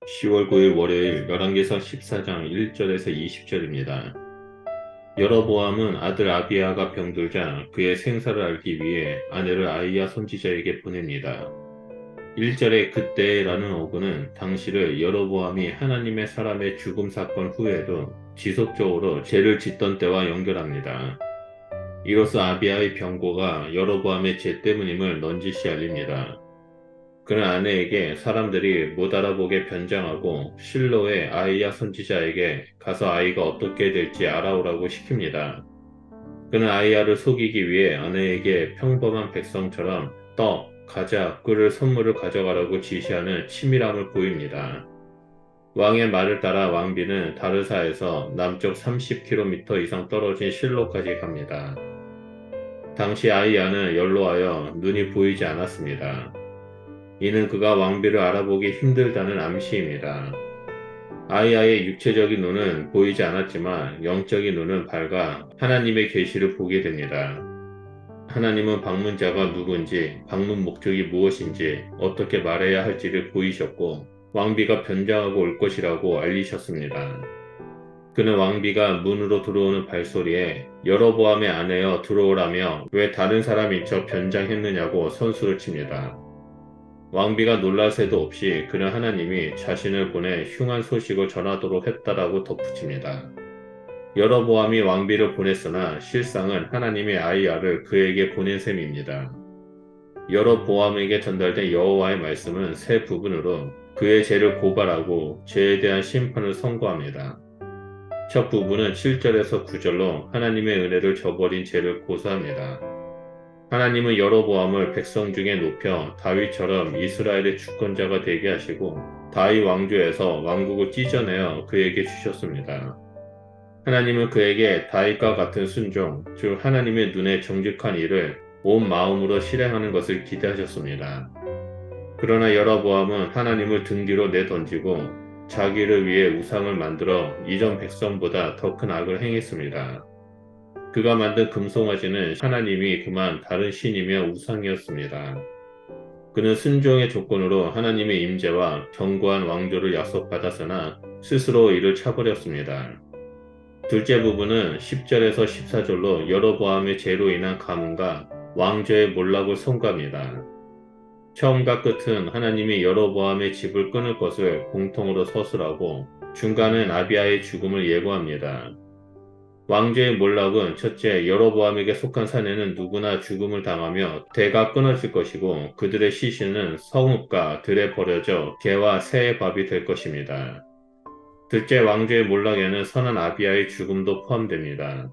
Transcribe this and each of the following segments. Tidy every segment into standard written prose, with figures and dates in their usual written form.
10월 9일 월요일 열왕기상 14장 1절에서 20절입니다. 여로보암은 아들 아비야가 병들자 그의 생사를 알기 위해 아내를 아이야 선지자에게 보냅니다. 1절에 그때라는 어구는 당시를 여로보암이 하나님의 사람의 죽음 사건 후에도 지속적으로 죄를 짓던 때와 연결합니다. 이로써 아비야의 병고가 여로보암의 죄 때문임을 넌지시 알립니다. 그는 아내에게 사람들이 못 알아보게 변장하고 실로의 아이야 선지자에게 가서 아이가 어떻게 될지 알아오라고 시킵니다. 그는 아이야를 속이기 위해 아내에게 평범한 백성처럼 떡, 과자, 꿀을 선물을 가져가라고 지시하는 치밀함을 보입니다. 왕의 말을 따라 왕비는 다르사에서 남쪽 30km 이상 떨어진 실로까지 갑니다. 당시 아이야는 연로하여 눈이 보이지 않았습니다. 이는 그가 왕비를 알아보기 힘들다는 암시입니다. 아이야의 육체적인 눈은 보이지 않았지만 영적인 눈은 밝아 하나님의 계시를 보게 됩니다. 하나님은 방문자가 누군지, 방문 목적이 무엇인지, 어떻게 말해야 할지를 보이셨고 왕비가 변장하고 올 것이라고 알리셨습니다. 그는 왕비가 문으로 들어오는 발소리에 여로보암의 아내여 들어오라며 왜 다른 사람인 척 변장했느냐고 선수를 칩니다. 왕비가 놀랄 새도 없이 그는 하나님이 자신을 보내 흉한 소식을 전하도록 했다라고 덧붙입니다. 여로보암이 왕비를 보냈으나 실상은 하나님의 아이야를 그에게 보낸 셈입니다. 여로보암에게 전달된 여호와의 말씀은 세 부분으로 그의 죄를 고발하고 죄에 대한 심판을 선고합니다. 첫 부분은 7절에서 9절로 하나님의 은혜를 저버린 죄를 고소합니다. 하나님은 여로보암을 백성 중에 높여 다윗처럼 이스라엘의 주권자가 되게 하시고 다윗 왕조에서 왕국을 찢어내어 그에게 주셨습니다. 하나님은 그에게 다윗과 같은 순종, 즉 하나님의 눈에 정직한 일을 온 마음으로 실행하는 것을 기대하셨습니다. 그러나 여로보암은 하나님을 등 뒤로 내던지고 자기를 위해 우상을 만들어 이전 백성보다 더 큰 악을 행했습니다. 그가 만든 금송아지는 하나님이 그만 다른 신이며 우상이었습니다. 그는 순종의 조건으로 하나님의 임재와 견고한 왕조를 약속받았으나 스스로 이를 차버렸습니다. 둘째 부분은 10절에서 14절로 여로보암의 죄로 인한 가문과 왕조의 몰락을 선고합니다. 처음과 끝은 하나님이 여로보암의 집을 끊을 것을 공통으로 서술하고 중간은 아비야의 죽음을 예고합니다. 왕조의 몰락은 첫째, 여로보암에게 속한 사내는 누구나 죽음을 당하며 대가 끊어질 것이고 그들의 시신은 성읍과 들에 버려져 개와 새의 밥이 될 것입니다. 둘째, 왕조의 몰락에는 선한 아비야의 죽음도 포함됩니다.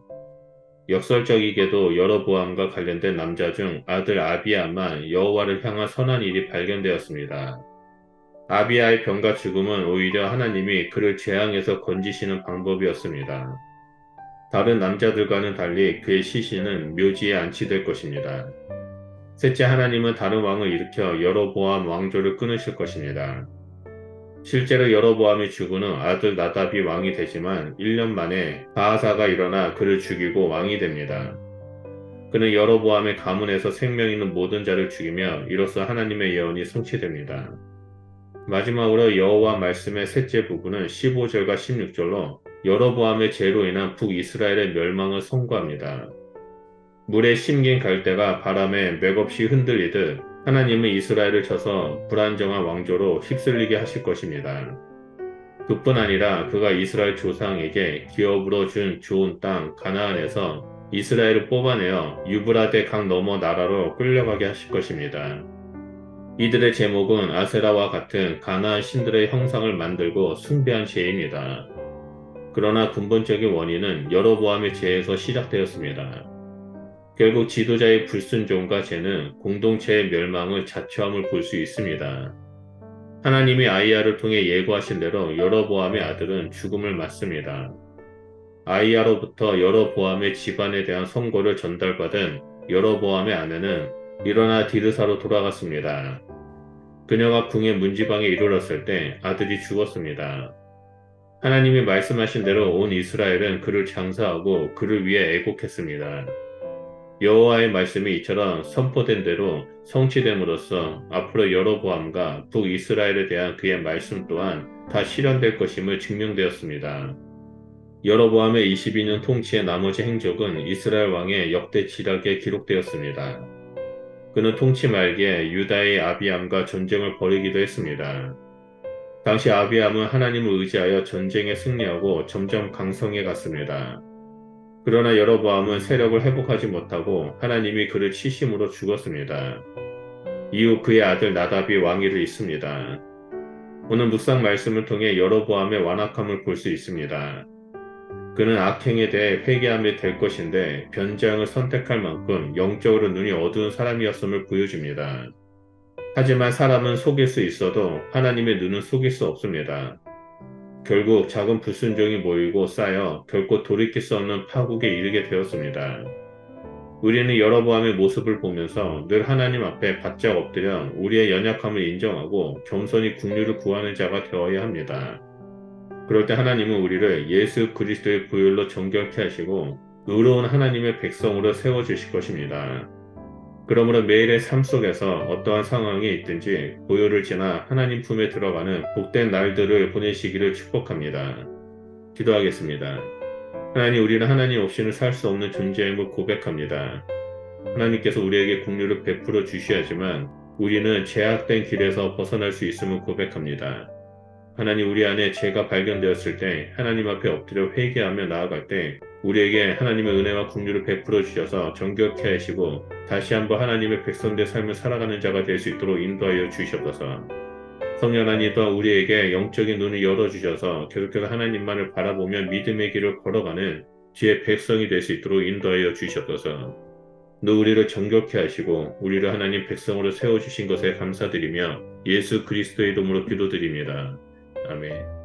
역설적이게도 여로보암과 관련된 남자 중 아들 아비야만 여호와를 향한 선한 일이 발견되었습니다. 아비야의 병과 죽음은 오히려 하나님이 그를 재앙에서 건지시는 방법이었습니다. 다른 남자들과는 달리 그의 시신은 묘지에 안치될 것입니다. 셋째, 하나님은 다른 왕을 일으켜 여로보암 왕조를 끊으실 것입니다. 실제로 여로보암이 죽은 후 아들 나답이 왕이 되지만 1년 만에 바하사가 일어나 그를 죽이고 왕이 됩니다. 그는 여로보암의 가문에서 생명 있는 모든 자를 죽이며 이로써 하나님의 예언이 성취됩니다. 마지막으로 여호와 말씀의 셋째 부분은 15절과 16절로 여로보암의 죄로 인한 북이스라엘의 멸망을 선고합니다. 물에 심긴 갈대가 바람에 맥없이 흔들리듯 하나님은 이스라엘을 쳐서 불안정한 왕조로 휩쓸리게 하실 것입니다. 그뿐 아니라 그가 이스라엘 조상에게 기업으로 준 좋은 땅 가나안에서 이스라엘을 뽑아내어 유브라데 강 너머 나라로 끌려가게 하실 것입니다. 이들의 제목은 아세라와 같은 가나안 신들의 형상을 만들고 숭배한 죄입니다. 그러나 근본적인 원인은 여로보암의 죄에서 시작되었습니다. 결국 지도자의 불순종과 죄는 공동체의 멸망을 자초함을 볼 수 있습니다. 하나님이 아이야를 통해 예고하신 대로 여로보암의 아들은 죽음을 맞습니다. 아이야로부터 여로보암의 집안에 대한 선고를 전달받은 여로보암의 아내는 일어나 디르사로 돌아갔습니다. 그녀가 궁의 문지방에 이르렀을 때 아들이 죽었습니다. 하나님이 말씀하신 대로 온 이스라엘은 그를 장사하고 그를 위해 애곡했습니다. 여호와의 말씀이 이처럼 선포된 대로 성취됨으로써 앞으로 여로보암과 북이스라엘에 대한 그의 말씀 또한 다 실현될 것임을 증명되었습니다. 여로보암의 22년 통치의 나머지 행적은 이스라엘 왕의 역대 지략에 기록되었습니다. 그는 통치 말기에 유다의 아비암과 전쟁을 벌이기도 했습니다. 당시 아비암은 하나님을 의지하여 전쟁에 승리하고 점점 강성해 갔습니다. 그러나 여로보암은 세력을 회복하지 못하고 하나님이 그를 치심으로 죽었습니다. 이후 그의 아들 나답이 왕위를 잇습니다. 오늘 묵상 말씀을 통해 여로보암의 완악함을 볼 수 있습니다. 그는 악행에 대해 회개하며 될 것인데 변장을 선택할 만큼 영적으로 눈이 어두운 사람이었음을 보여줍니다. 하지만 사람은 속일 수 있어도 하나님의 눈은 속일 수 없습니다. 결국 작은 불순종이 모이고 쌓여 결코 돌이킬 수 없는 파국에 이르게 되었습니다. 우리는 여로보암의 모습을 보면서 늘 하나님 앞에 바짝 엎드려 우리의 연약함을 인정하고 겸손히 긍휼을 구하는 자가 되어야 합니다. 그럴 때 하나님은 우리를 예수 그리스도의 보혈로 정결케 하시고 의로운 하나님의 백성으로 세워주실 것입니다. 그러므로 매일의 삶 속에서 어떠한 상황이 있든지 보혈을 지나 하나님 품에 들어가는 복된 날들을 보내시기를 축복합니다. 기도하겠습니다. 하나님, 우리는 하나님 없이는 살 수 없는 존재임을 고백합니다. 하나님께서 우리에게 긍휼을 베풀어 주셔야지만 우리는 제약된 길에서 벗어날 수 있음을 고백합니다. 하나님, 우리 안에 죄가 발견되었을 때 하나님 앞에 엎드려 회개하며 나아갈 때 우리에게 하나님의 은혜와 긍휼을 베풀어 주셔서 정결케 하시고 다시 한번 하나님의 백성된 삶을 살아가는 자가 될 수 있도록 인도하여 주시옵소서. 성령 하나님 또한 우리에게 영적인 눈을 열어주셔서 계속해서 하나님만을 바라보며 믿음의 길을 걸어가는 주의 백성이 될 수 있도록 인도하여 주시옵소서. 너 우리를 정결케 하시고 우리를 하나님 백성으로 세워주신 것에 감사드리며 예수 그리스도의 이름으로 기도드립니다. 아멘.